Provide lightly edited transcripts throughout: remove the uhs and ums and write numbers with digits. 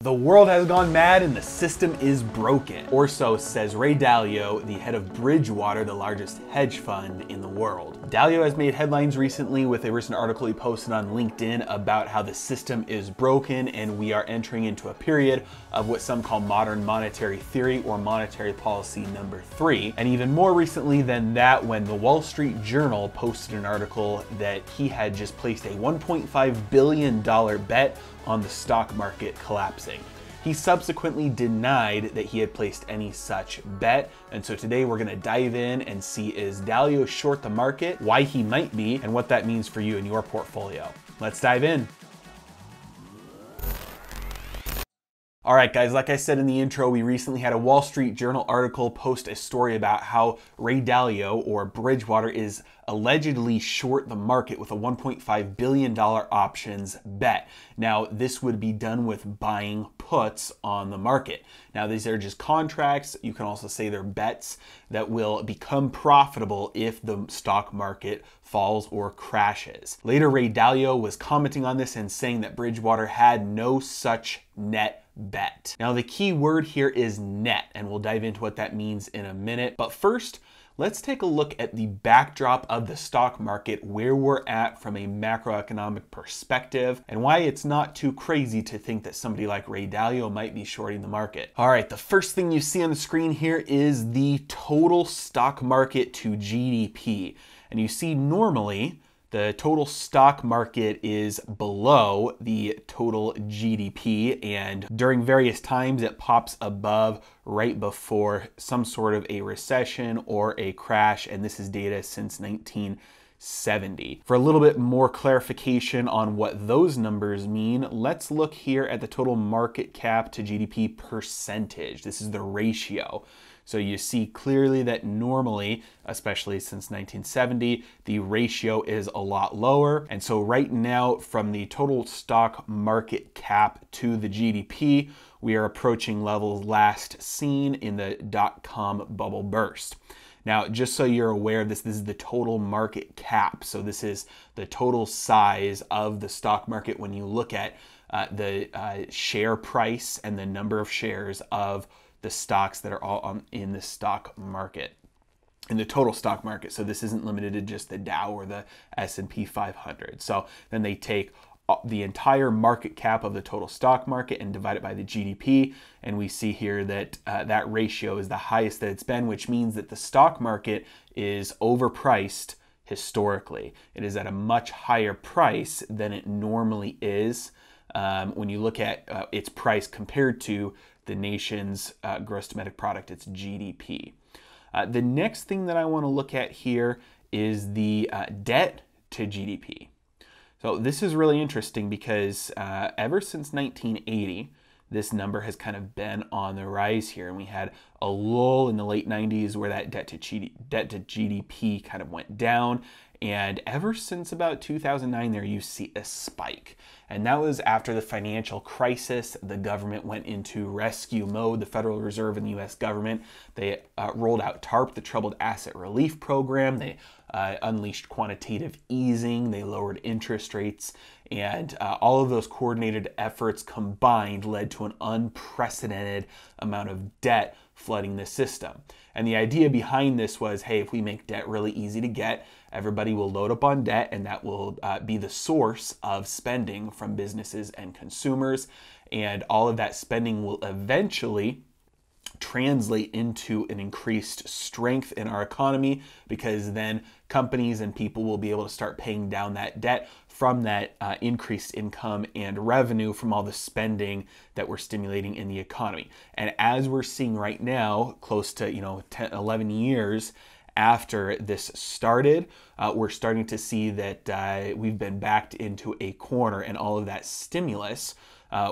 The world has gone mad and the system is broken, or so says Ray Dalio, the head of Bridgewater, the largest hedge fund in the world. Dalio has made headlines recently with a recent article he posted on LinkedIn about how the system is broken and we are entering into a period of what some call modern monetary theory or monetary policy number 3. And even more recently than that, when the Wall Street Journal posted an article that he had just placed a $1.5 billion bet on the stock market collapsing. He subsequently denied that he had placed any such bet, and so today we're going to dive in and see, is Dalio short the market, why he might be, and what that means for you and your portfolio. Let's dive in. All right, guys, like I said in the intro, we recently had a Wall Street Journal article post a story about how Ray Dalio, or Bridgewater, is allegedly short the market with a $1.5 billion options bet. Now, this would be done with buying puts on the market. Now, these are just contracts. You can also say they're bets that will become profitable if the stock market falls or crashes. Later, Ray Dalio was commenting on this and saying that Bridgewater had no such net bet. Now, the key word here is net, and we'll dive into what that means in a minute. But first, let's take a look at the backdrop of the stock market, where we're at from a macroeconomic perspective, and why it's not too crazy to think that somebody like Ray Dalio might be shorting the market. All right, the first thing you see on the screen here is the total stock market to GDP. And you see normally the total stock market is below the total GDP, and during various times it pops above right before some sort of a recession or a crash, and this is data since 1970. For a little bit more clarification on what those numbers mean, let's look here at the total market cap to GDP percentage. This is the ratio. So you see clearly that normally, especially since 1970, the ratio is a lot lower. And so right now, from the total stock market cap to the GDP, we are approaching levels last seen in the dot-com bubble burst. Now, just so you're aware, this is the total market cap. So this is the total size of the stock market when you look at the share price and the number of shares of the stocks that are all in the stock market, in the total stock market. So this isn't limited to just the Dow or the S&P 500. So then they take the entire market cap of the total stock market and divide it by the GDP. And we see here that that ratio is the highest that it's been, which means that the stock market is overpriced historically. It is at a much higher price than it normally is when you look at its price compared to the nation's gross domestic product, its GDP. The next thing that I want to look at here is the debt to GDP. So this is really interesting because ever since 1980, this number has kind of been on the rise here. And we had a lull in the late 90s where that debt to GDP kind of went down. And ever since about 2009 there, you see a spike. And that was after the financial crisis. The government went into rescue mode, the Federal Reserve and the US government. They rolled out TARP, the Troubled Asset Relief Program. They unleashed quantitative easing. They lowered interest rates. And all of those coordinated efforts combined led to an unprecedented amount of debt flooding the system. And the idea behind this was, hey, if we make debt really easy to get, everybody will load up on debt, and that will be the source of spending from businesses and consumers. And all of that spending will eventually translate into an increased strength in our economy, because then companies and people will be able to start paying down that debt from that increased income and revenue from all the spending that we're stimulating in the economy. And as we're seeing right now, close to 10, 11 years after this started, we're starting to see that we've been backed into a corner, and all of that stimulus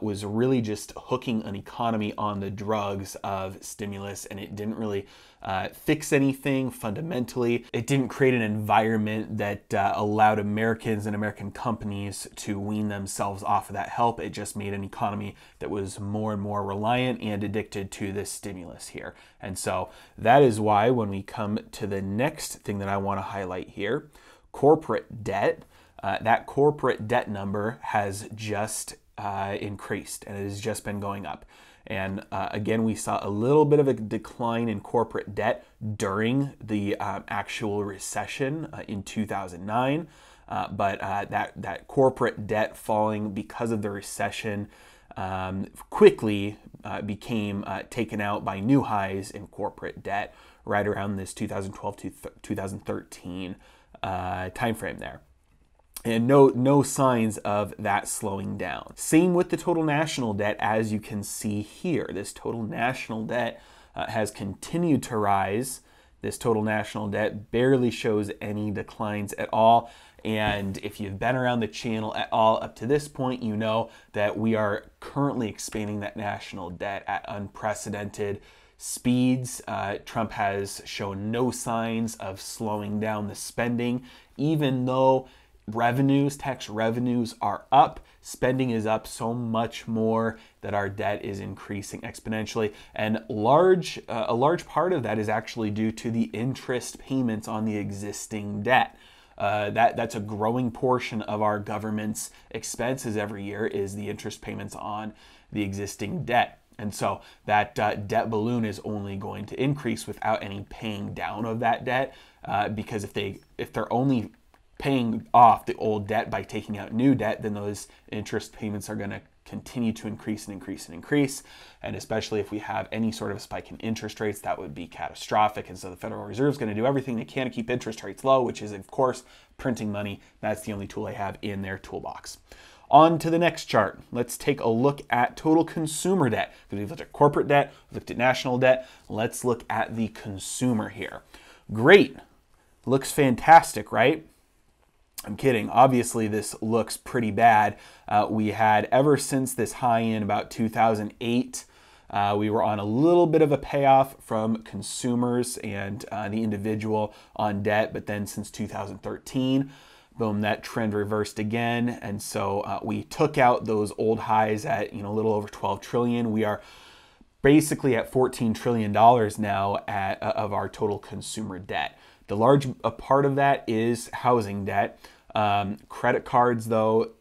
was really just hooking an economy on the drugs of stimulus, and it didn't really fix anything fundamentally. It didn't create an environment that allowed Americans and American companies to wean themselves off of that help. It just made an economy that was more and more reliant and addicted to this stimulus here. And so that is why when we come to the next thing that I want to highlight here, corporate debt, that corporate debt number has just increased, and it has just been going up. And again, we saw a little bit of a decline in corporate debt during the actual recession in 2009. But that corporate debt falling because of the recession quickly became taken out by new highs in corporate debt right around this 2012 to 2013 timeframe there. And no signs of that slowing down. Same with the total national debt, as you can see here. This total national debt has continued to rise. This total national debt barely shows any declines at all. And if you've been around the channel at all up to this point, you know that we are currently expanding that national debt at unprecedented speeds. Trump has shown no signs of slowing down the spending, even though tax revenues are up, spending is up so much more that our debt is increasing exponentially. And a large part of that is actually due to the interest payments on the existing debt. That's a growing portion of our government's expenses every year, is the interest payments on the existing debt. And so that debt balloon is only going to increase without any paying down of that debt, because if they're only paying off the old debt by taking out new debt, then those interest payments are going to continue to increase and increase and increase. And especially if we have any sort of spike in interest rates, that would be catastrophic. And so the Federal Reserve is going to do everything they can to keep interest rates low, which is, of course, printing money. That's the only tool they have in their toolbox. On to the next chart. Let's take a look at total consumer debt. Because we've looked at corporate debt, we've looked at national debt. Let's look at the consumer here. Great. Looks fantastic, right? I'm kidding. Obviously, this looks pretty bad. We had, ever since this high in about 2008, we were on a little bit of a payoff from consumers and the individual on debt. But then since 2013, boom, that trend reversed again. And so we took out those old highs at a little over 12 trillion. We are basically at $14 trillion now of our total consumer debt. The large part of that is housing debt. Credit cards, though,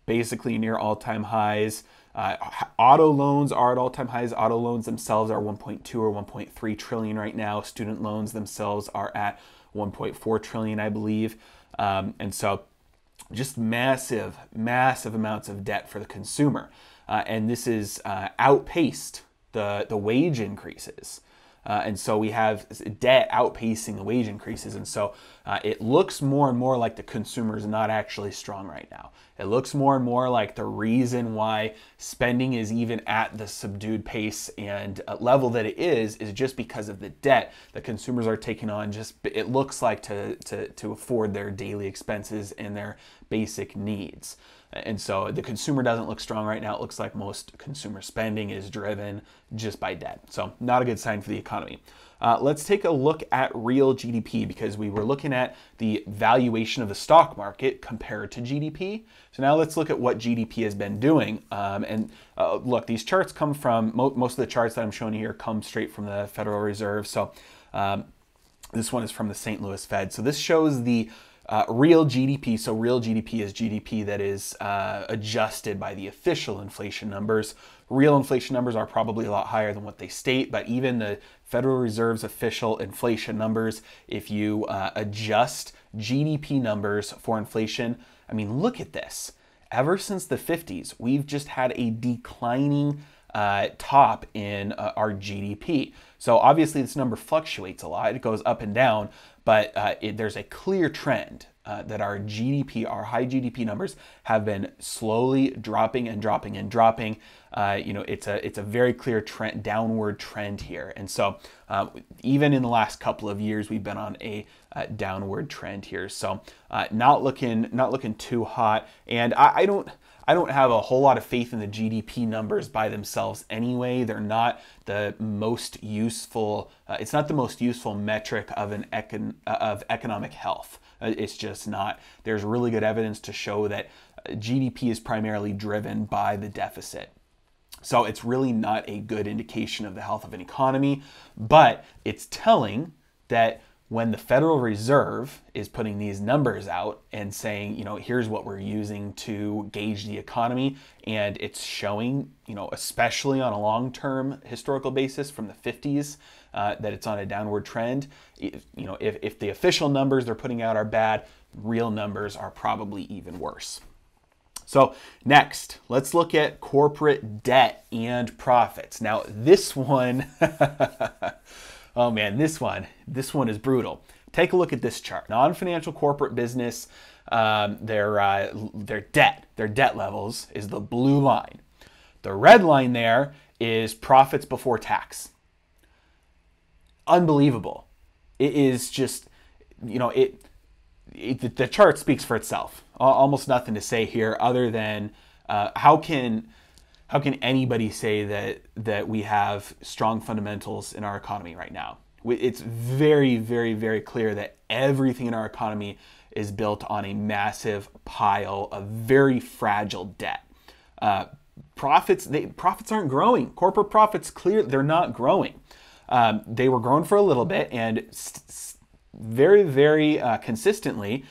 basically near all-time highs. Auto loans are at all-time highs. Auto loans themselves are 1.2 or 1.3 trillion right now. Student loans themselves are at 1.4 trillion, I believe. And so just massive amounts of debt for the consumer. And this is outpaced the wage increases. And so we have debt outpacing the wage increases. And so it looks more and more like the consumer is not actually strong right now. It looks more and more like the reason why spending is even at the subdued pace and level that it is just because of the debt that consumers are taking on. Just, it looks like to afford their daily expenses and their basic needs. And so the consumer doesn't look strong right now. It looks like most consumer spending is driven just by debt. So not a good sign for the economy. Let's take a look at real GDP, because we were looking at the valuation of the stock market compared to GDP. So now let's look at what GDP has been doing. Look, these charts come from, most of the charts that I'm showing you here come straight from the Federal Reserve. So this one is from the St. Louis Fed. So this shows the real GDP. So real GDP is GDP that is adjusted by the official inflation numbers. Real inflation numbers are probably a lot higher than what they state, but even the Federal Reserve's official inflation numbers, if you adjust GDP numbers for inflation, I mean, look at this. Ever since the 50s, we've just had a declining top in our GDP. So obviously this number fluctuates a lot. It goes up and down, but there's a clear trend that our GDP, our high GDP numbers, have been slowly dropping and dropping and dropping. It's a very clear trend, downward trend here. And so even in the last couple of years, we've been on a downward trend here. So not looking too hot. And I don't have a whole lot of faith in the GDP numbers by themselves anyway. They're not the most useful. It's not the most useful metric of economic health. It's just not. There's really good evidence to show that GDP is primarily driven by the deficit. So it's really not a good indication of the health of an economy, but it's telling that when the Federal Reserve is putting these numbers out and saying, here's what we're using to gauge the economy, and it's showing, especially on a long-term historical basis from the 50s, that it's on a downward trend. If the official numbers they're putting out are bad, real numbers are probably even worse. So next, let's look at corporate debt and profits. Now this one, oh man, this one is brutal. Take a look at this chart. Non-financial corporate business, their debt levels is the blue line. The red line there is profits before tax. Unbelievable. It is just, the chart speaks for itself. Almost nothing to say here other than how can anybody say that we have strong fundamentals in our economy right now? It's very, very, very clear that everything in our economy is built on a massive pile of very fragile debt. Profits aren't growing. Corporate profits, they're not growing. They were growing for a little bit, and very, very consistently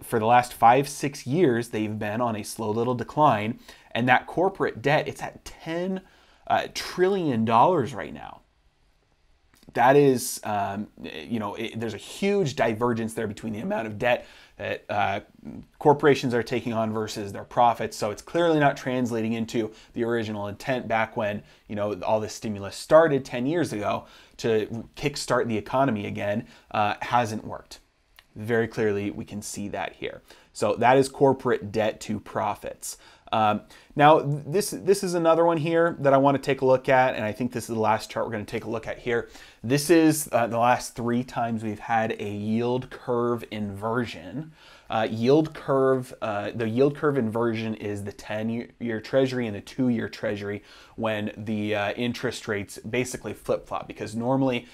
for the last 5-6 years, they've been on a slow little decline. And that corporate debt, it's at $10 trillion right now. That is, there's a huge divergence there between the amount of debt that corporations are taking on versus their profits. So it's clearly not translating into the original intent back when, all this stimulus started 10 years ago to kickstart the economy again. Hasn't worked. Very clearly, we can see that here. So that is corporate debt to profits. Now, this is another one here that I want to take a look at, and I think this is the last chart we're going to take a look at here. This is the last 3 times we've had a yield curve inversion. The yield curve inversion is the 10-year Treasury and the 2-year Treasury when the interest rates basically flip-flop, because normally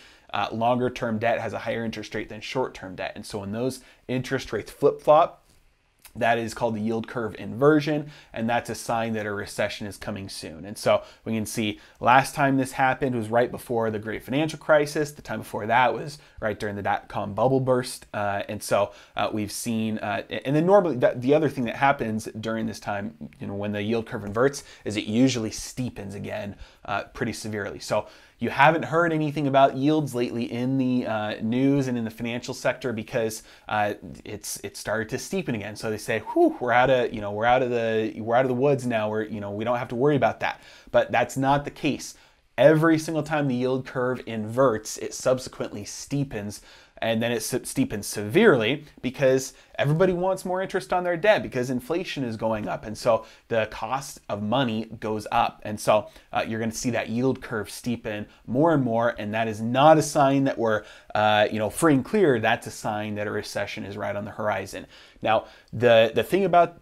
longer-term debt has a higher interest rate than short-term debt. And so when those interest rates flip-flop, that is called the yield curve inversion, and that's a sign that a recession is coming soon. And so we can see last time this happened was right before the great financial crisis. The time before that was right during the dot-com bubble burst. And so we've seen, and then normally the other thing that happens during this time, when the yield curve inverts, is it usually steepens again pretty severely. So you haven't heard anything about yields lately in the news and in the financial sector because it started to steepen again. So they say, "Whew, we're out of the woods now. We don't have to worry about that." But that's not the case. Every single time the yield curve inverts, it subsequently steepens, and then it steepens severely because everybody wants more interest on their debt because inflation is going up, and so the cost of money goes up, and so you're going to see that yield curve steepen more and more, and that is not a sign that we're free and clear. That's a sign that a recession is right on the horizon. Now, the thing about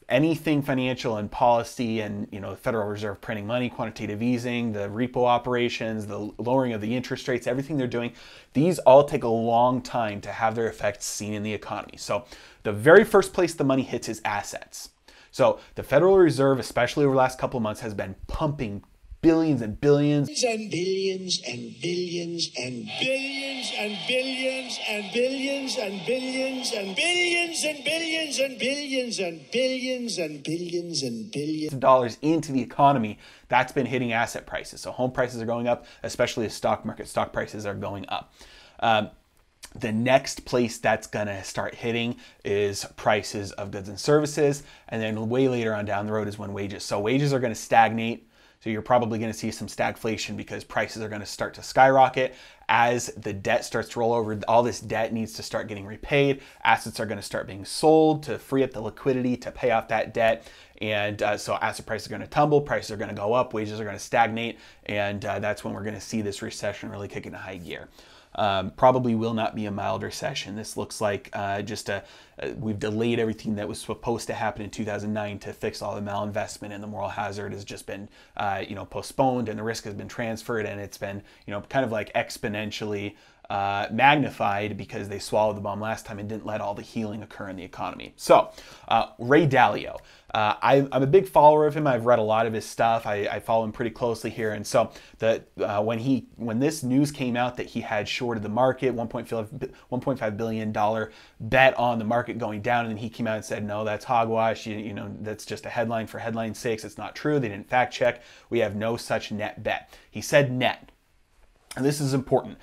anything financial and policy and the Federal Reserve printing money, quantitative easing, the repo operations, the lowering of the interest rates, everything they're doing, these all take a long time to have their effects seen in the economy. So the very first place the money hits is assets. So the Federal Reserve, especially over the last couple of months, has been pumping billions and billions and billions and billions and billions and billions and billions and billions and billions and billions and billions and billions and billions and billions of dollars into the economy. That's been hitting asset prices. So home prices are going up, especially the stock market. Stock prices are going up. The next place that's going to start hitting is prices of goods and services. And then way later on down the road is when wages. So wages are going to stagnate. So you're probably going to see some stagflation because prices are going to start to skyrocket. As the debt starts to roll over, all this debt needs to start getting repaid. Assets are going to start being sold to free up the liquidity to pay off that debt. And so asset prices are going to tumble, prices are going to go up, wages are going to stagnate. And that's when we're going to see this recession really kick into high gear. Probably will not be a mild recession. This looks like we've delayed everything that was supposed to happen in 2009 to fix all the malinvestment, and the moral hazard has just been postponed, and the risk has been transferred, and it's been kind of like exponentially magnified because they swallowed the bomb last time and didn't let all the healing occur in the economy. So, Ray Dalio. I'm a big follower of him. I've read a lot of his stuff. I follow him pretty closely here. And so when this news came out that he had shorted the market, $1.5 billion bet on the market going down, and then he came out and said, no, that's hogwash. You know, that's just a headline for headline's sakes. It's not true. They didn't fact check. We have no such net bet. He said net. And this is important.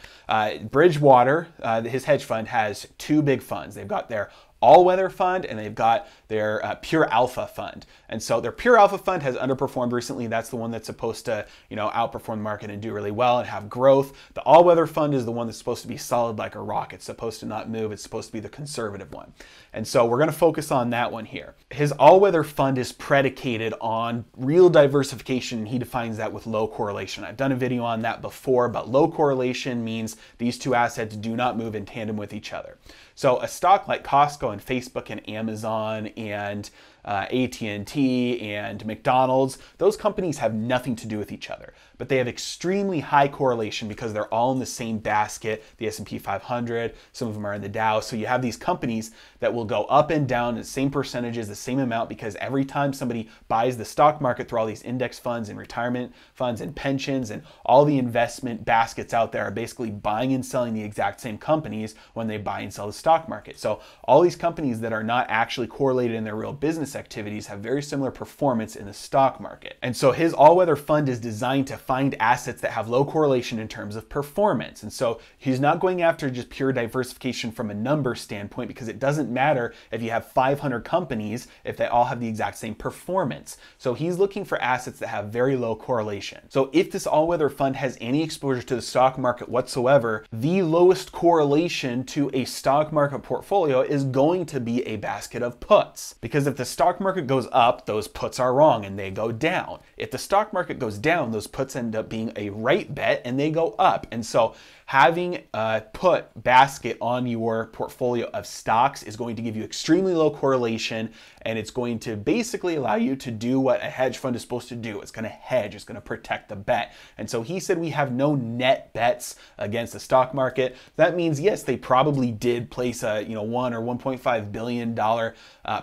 Bridgewater, his hedge fund, has two big funds. They've got their all-weather fund and they've got their pure alpha fund. And so their pure alpha fund has underperformed recently. That's the one that's supposed to, you know, outperform the market and do really well and have growth. The all-weather fund is the one that's supposed to be solid like a rock. It's supposed to not move. It's supposed to be the conservative one. And so we're going to focus on that one here. His all-weather fund is predicated on real diversification, and he defines that with low correlation. I've done a video on that before, but low correlation means these two assets do not move in tandem with each other. So a stock like Costco and Facebook and Amazon and AT&T and McDonald's, those companies have nothing to do with each other, but they have extremely high correlation because they're all in the same basket, the S&P 500, some of them are in the Dow. So you have these companies that will go up and down in the same percentages, the same amount, because every time somebody buys the stock market through all these index funds and retirement funds and pensions and all the investment baskets out there are basically buying and selling the exact same companies when they buy and sell the stock market. So all these companies that are not actually correlated in their real business activities have very similar performance in the stock market. And so his all-weather fund is designed to find assets that have low correlation in terms of performance. And so he's not going after just pure diversification from a number standpoint, because it doesn't matter if you have 500 companies if they all have the exact same performance. So he's looking for assets that have very low correlation. So if this all-weather fund has any exposure to the stock market whatsoever, the lowest correlation to a stock market portfolio is going to be a basket of puts. Because if the stock market goes up, those puts are wrong and they go down. If the stock market goes down, those puts end up being a right bet and they go up. And so having a put basket on your portfolio of stocks is going to give you extremely low correlation, and it's going to basically allow you to do what a hedge fund is supposed to do. It's going to hedge, it's going to protect the bet. And so he said we have no net bets against the stock market. That means, yes, they probably did place a $1 or $1.5 billion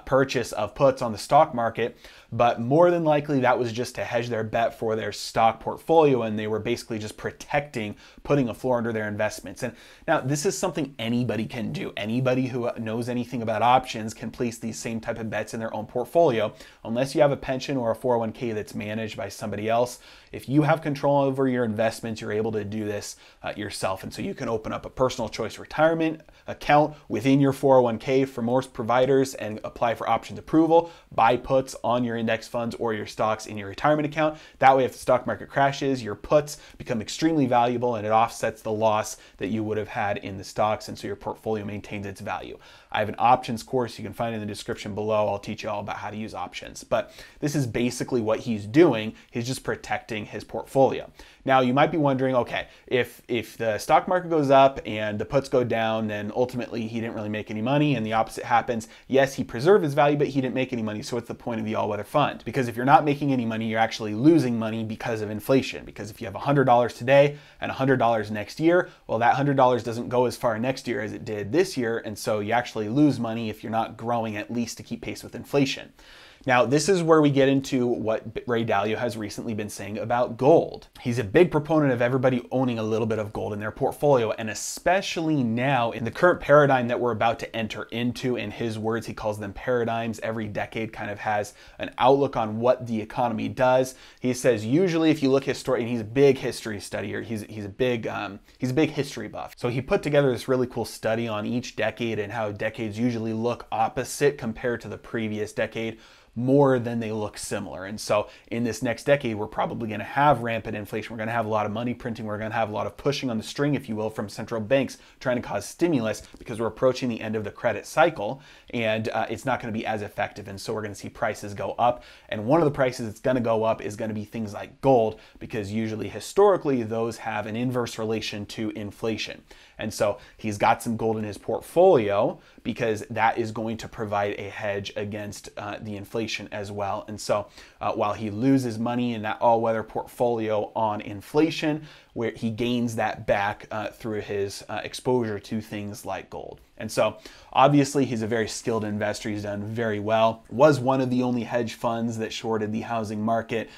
purchase of puts on the stock market, but more than likely that was just to hedge their bet for their stock portfolio, and they were basically just protecting, putting a floor under their investments. And now this is something anybody can do. Anybody who knows anything about options can place these same type of bets in their own portfolio, unless you have a pension or a 401k that's managed by somebody else. If you have control over your investments, you're able to do this yourself. And so you can open up a personal choice retirement account within your 401k for most providers and apply for options approval, buy puts on your index funds or your stocks in your retirement account. That way, if the stock market crashes, your puts become extremely valuable and it offsets the loss that you would have had in the stocks. And so your portfolio maintains its value. I have an options course you can find in the description below. I'll teach you all about how to use options. But this is basically what he's doing. He's just protecting his portfolio. Now, you might be wondering, okay, if the stock market goes up and the puts go down, then ultimately he didn't really make any money, and the opposite happens. Yes, he preserved his value, but he didn't make any money. So what's the point of the all-weather fund? Because if you're not making any money, you're actually losing money because of inflation. Because if you have $100 today and $100 next year, well, that $100 doesn't go as far next year as it did this year, and so you actually lose money if you're not growing at least to keep pace with inflation. Now, this is where we get into what Ray Dalio has recently been saying about gold. He's a big proponent of everybody owning a little bit of gold in their portfolio, and especially now in the current paradigm that we're about to enter into. In his words, he calls them paradigms. Every decade kind of has an outlook on what the economy does. He says usually if you look historically, and he's a big history studier, he's a big history buff. So he put together this really cool study on each decade and how decades usually look opposite compared to the previous decade, more than they look similar. And so in this next decade, we're probably going to have rampant inflation. We're going to have a lot of money printing. We're going to have a lot of pushing on the string, if you will, from central banks trying to cause stimulus, because we're approaching the end of the credit cycle, and it's not going to be as effective. And so we're going to see prices go up. And one of the prices that's going to go up is going to be things like gold, because usually historically those have an inverse relation to inflation. And so he's got some gold in his portfolio because that is going to provide a hedge against the inflation as well. And so while he loses money in that all-weather portfolio on inflation, where he gains that back through his exposure to things like gold. And so obviously he's a very skilled investor. He's done very well. Was one of the only hedge funds that shorted the housing market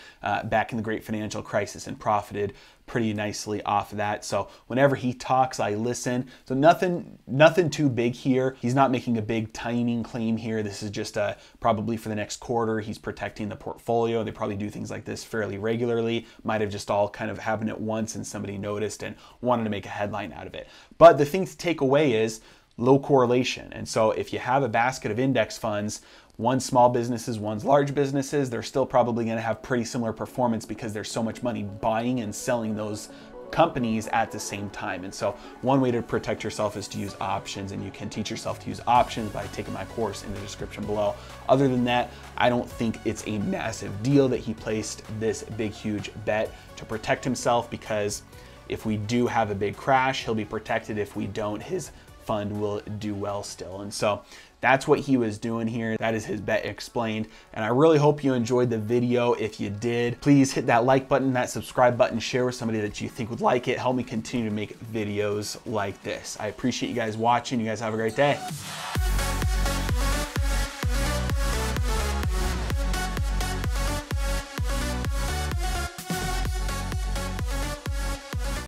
back in the great financial crisis and profited pretty nicely off of that. So whenever he talks, I listen. So nothing too big here. He's not making a big timing claim here. This is just probably for the next quarter. He's protecting the portfolio. They probably do things like this fairly regularly. Might have just all kind of happened at once and somebody noticed and wanted to make a headline out of it. But the thing to take away is low correlation. And so if you have a basket of index funds, one's small businesses, one's large businesses, they're still probably going to have pretty similar performance because there's so much money buying and selling those companies at the same time. And so one way to protect yourself is to use options, and you can teach yourself to use options by taking my course in the description below. Other than that, I don't think it's a massive deal that he placed this big, huge bet to protect himself, because if we do have a big crash, he'll be protected. If we don't, his fund will do well still. And so that's what he was doing here. That is his bet explained. And I really hope you enjoyed the video. If you did, please hit that like button, that subscribe button, share with somebody that you think would like it. Help me continue to make videos like this. I appreciate you guys watching. You guys have a great day.